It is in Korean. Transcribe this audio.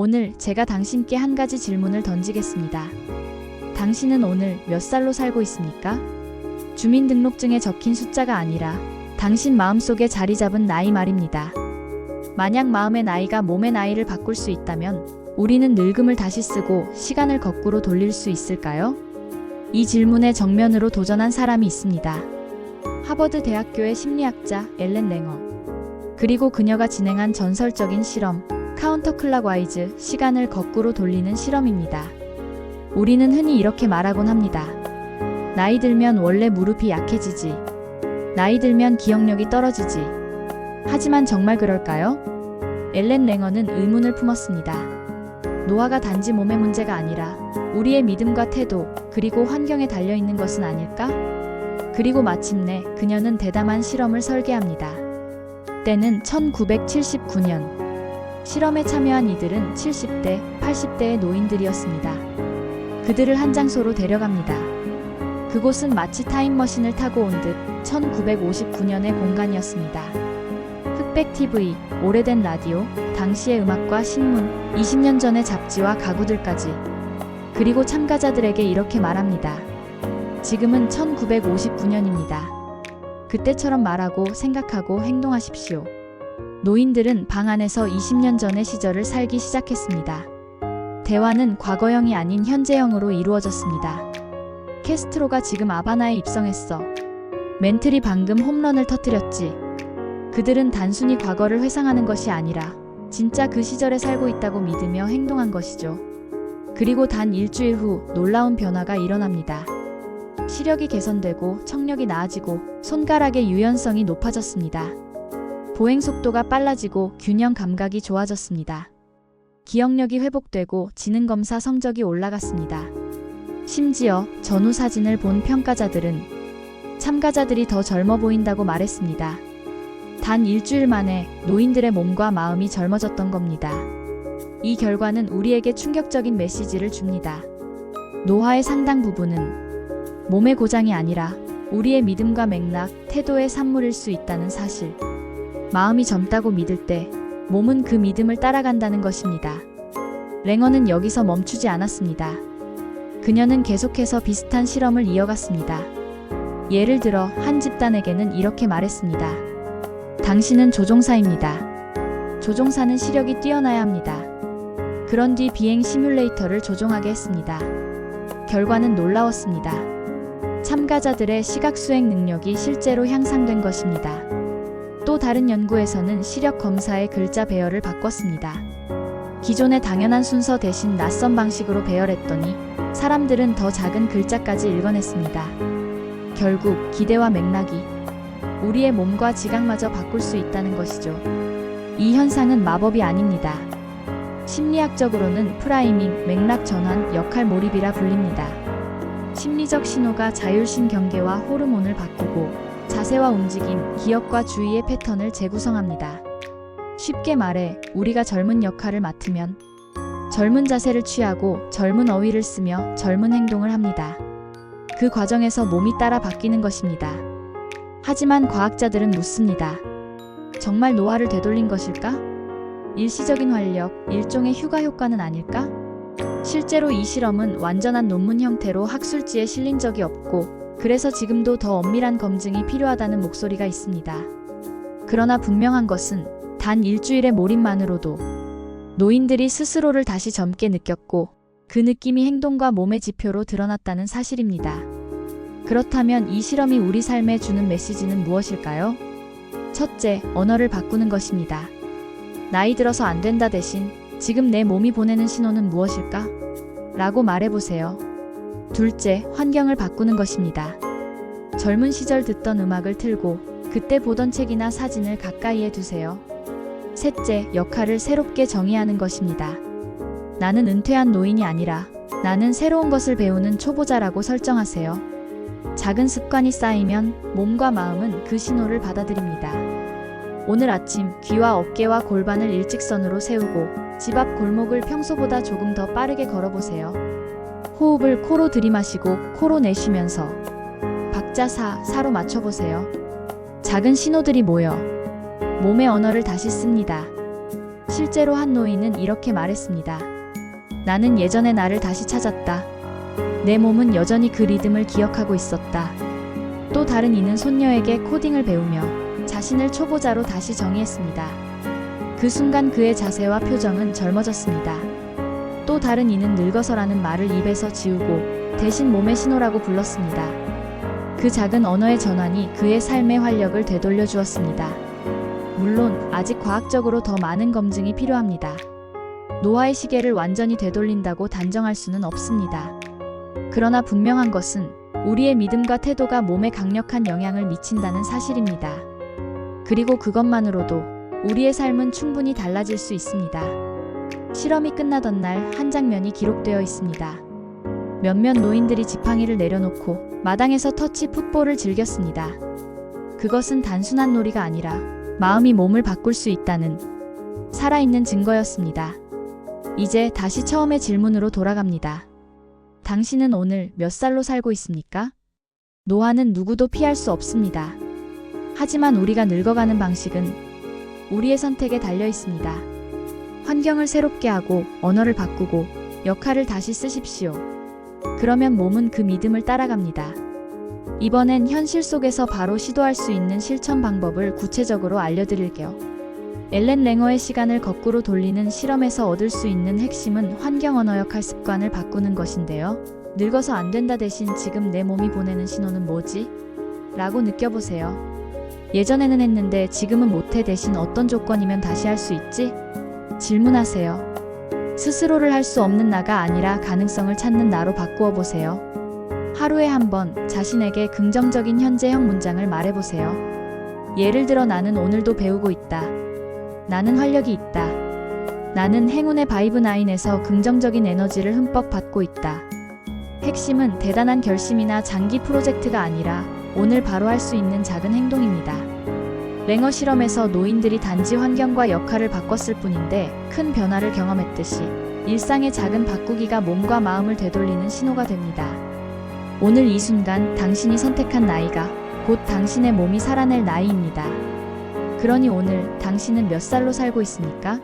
오늘 제가 당신께 한 가지 질문을 던지겠습니다. 당신은 오늘 몇 살로 살고 있습니까? 주민등록증에 적힌 숫자가 아니라 당신 마음속에 자리 잡은 나이 말입니다. 만약 마음의 나이가 몸의 나이를 바꿀 수 있다면 우리는 늙음을 다시 쓰고 시간을 거꾸로 돌릴 수 있을까요? 이 질문에 정면으로 도전한 사람이 있습니다. 하버드 대학교의 심리학자 앨런 랭어. 그리고 그녀가 진행한 전설적인 실험, 카운터클락와이즈, 시간을 거꾸로 돌리는 실험입니다. 우리는 흔히 이렇게 말하곤 합니다. 나이 들면 원래 무릎이 약해지지. 나이 들면 기억력이 떨어지지. 하지만 정말 그럴까요? 앨런 랭어는 의문을 품었습니다. 노화가 단지 몸의 문제가 아니라 우리의 믿음과 태도, 그리고 환경에 달려있는 것은 아닐까? 그리고 마침내 그녀는 대담한 실험을 설계합니다. 때는 1979년. 실험에 참여한 이들은 70대, 80대의 노인들이었습니다. 그들을 한 장소로 데려갑니다. 그곳은 마치 타임머신을 타고 온 듯 1959년의 공간이었습니다. 흑백 TV, 오래된 라디오, 당시의 음악과 신문, 20년 전의 잡지와 가구들까지. 그리고 참가자들에게 이렇게 말합니다. 지금은 1959년입니다. 그때처럼 말하고 생각하고 행동하십시오. 노인들은 방 안에서 20년 전의 시절을 살기 시작했습니다. 대화는 과거형이 아닌 현재형으로 이루어졌습니다. 캐스트로가 지금 아바나에 입성했어. 멘틀이 방금 홈런을 터뜨렸지. 그들은 단순히 과거를 회상하는 것이 아니라 진짜 그 시절에 살고 있다고 믿으며 행동한 것이죠. 그리고 단 일주일 후 놀라운 변화가 일어납니다. 시력이 개선되고 청력이 나아지고 손가락의 유연성이 높아졌습니다. 보행 속도가 빨라지고 균형 감각이 좋아졌습니다. 기억력이 회복되고 지능검사 성적이 올라갔습니다. 심지어 전후 사진을 본 평가자들은 참가자들이 더 젊어 보인다고 말했습니다. 단 일주일 만에 노인들의 몸과 마음이 젊어졌던 겁니다. 이 결과는 우리에게 충격적인 메시지를 줍니다. 노화의 상당 부분은 몸의 고장이 아니라 우리의 믿음과 맥락, 태도의 산물일 수 있다는 사실. 마음이 젊다고 믿을 때 몸은 그 믿음을 따라간다는 것입니다. 랭어는 여기서 멈추지 않았습니다. 그녀는 계속해서 비슷한 실험을 이어갔습니다. 예를 들어 한 집단에게는 이렇게 말했습니다. 당신은 조종사입니다. 조종사는 시력이 뛰어나야 합니다. 그런 뒤 비행 시뮬레이터를 조종하게 했습니다. 결과는 놀라웠습니다. 참가자들의 시각 수행 능력이 실제로 향상된 것입니다. 또 다른 연구에서는 시력 검사의 글자 배열을 바꿨습니다. 기존의 당연한 순서 대신 낯선 방식으로 배열했더니 사람들은 더 작은 글자까지 읽어냈습니다. 결국 기대와 맥락이 우리의 몸과 지각마저 바꿀 수 있다는 것이죠. 이 현상은 마법이 아닙니다. 심리학적으로는 프라이밍, 맥락 전환, 역할 몰입이라 불립니다. 심리적 신호가 자율신 경계와 호르몬을 바꾸고 자세와 움직임, 기억과 주의의 패턴을 재구성합니다. 쉽게 말해 우리가 젊은 역할을 맡으면 젊은 자세를 취하고 젊은 어휘를 쓰며 젊은 행동을 합니다. 그 과정에서 몸이 따라 바뀌는 것입니다. 하지만 과학자들은 묻습니다. 정말 노화를 되돌린 것일까? 일시적인 활력, 일종의 휴가 효과는 아닐까? 실제로 이 실험은 완전한 논문 형태로 학술지에 실린 적이 없고 그래서 지금도 더 엄밀한 검증이 필요하다는 목소리가 있습니다. 그러나 분명한 것은 단 일주일의 몰입만으로도 노인들이 스스로를 다시 젊게 느꼈고 그 느낌이 행동과 몸의 지표로 드러났다는 사실입니다. 그렇다면 이 실험이 우리 삶에 주는 메시지는 무엇일까요? 첫째, 언어를 바꾸는 것입니다. 나이 들어서 안 된다 대신 지금 내 몸이 보내는 신호는 무엇일까? 라고 말해보세요. 둘째, 환경을 바꾸는 것입니다. 젊은 시절 듣던 음악을 틀고 그때 보던 책이나 사진을 가까이에 두세요. 셋째, 역할을 새롭게 정의하는 것입니다. 나는 은퇴한 노인이 아니라 나는 새로운 것을 배우는 초보자라고 설정하세요. 작은 습관이 쌓이면 몸과 마음은 그 신호를 받아들입니다. 오늘 아침 귀와 어깨와 골반을 일직선으로 세우고 집 앞 골목을 평소보다 조금 더 빠르게 걸어보세요. 호흡을 코로 들이마시고 코로 내쉬면서 박자 4로 맞춰보세요. 작은 신호들이 모여 몸의 언어를 다시 씁니다. 실제로 한 노인은 이렇게 말했습니다. 나는 예전의 나를 다시 찾았다. 내 몸은 여전히 그 리듬을 기억하고 있었다. 또 다른 이는 손녀에게 코딩을 배우며 자신을 초보자로 다시 정의했습니다. 그 순간 그의 자세와 표정은 젊어졌습니다. 또 다른 이는 늙어서라는 말을 입에서 지우고 대신 몸의 신호라고 불렀습니다. 그 작은 언어의 전환이 그의 삶의 활력을 되돌려 주었습니다. 물론 아직 과학적으로 더 많은 검증이 필요합니다. 노화의 시계를 완전히 되돌린다고 단정할 수는 없습니다. 그러나 분명한 것은 우리의 믿음과 태도가 몸에 강력한 영향을 미친다는 사실입니다. 그리고 그것만으로도 우리의 삶은 충분히 달라질 수 있습니다. 실험이 끝나던 날 한 장면이 기록되어 있습니다. 몇몇 노인들이 지팡이를 내려놓고 마당에서 터치 풋볼을 즐겼습니다. 그것은 단순한 놀이가 아니라 마음이 몸을 바꿀 수 있다는 살아있는 증거였습니다. 이제 다시 처음의 질문으로 돌아갑니다. 당신은 오늘 몇 살로 살고 있습니까? 노화는 누구도 피할 수 없습니다. 하지만 우리가 늙어가는 방식은 우리의 선택에 달려 있습니다. 환경을 새롭게 하고 언어를 바꾸고 역할을 다시 쓰십시오. 그러면 몸은 그 믿음을 따라갑니다. 이번엔 현실 속에서 바로 시도할 수 있는 실천 방법을 구체적으로 알려드릴게요. 엘렌 랭어의 시간을 거꾸로 돌리는 실험에서 얻을 수 있는 핵심은 환경 언어 역할 습관을 바꾸는 것인데요. 늙어서 안 된다 대신 지금 내 몸이 보내는 신호는 뭐지? 라고 느껴보세요. 예전에는 했는데 지금은 못해 대신 어떤 조건이면 다시 할 수 있지? 질문하세요. 스스로를 할 수 없는 나가 아니라 가능성을 찾는 나로 바꾸어 보세요. 하루에 한 번 자신에게 긍정적인 현재형 문장을 말해보세요. 예를 들어 나는 오늘도 배우고 있다. 나는 활력이 있다. 나는 행운의 바이브 9에서 긍정적인 에너지를 흠뻑 받고 있다. 핵심은 대단한 결심이나 장기 프로젝트가 아니라 오늘 바로 할 수 있는 작은 행동입니다. 랭어 실험에서 노인들이 단지 환경과 역할을 바꿨을 뿐인데 큰 변화를 경험했듯이 일상의 작은 바꾸기가 몸과 마음을 되돌리는 신호가 됩니다. 오늘 이 순간 당신이 선택한 나이가 곧 당신의 몸이 살아낼 나이입니다. 그러니 오늘 당신은 몇 살로 살고 있습니까?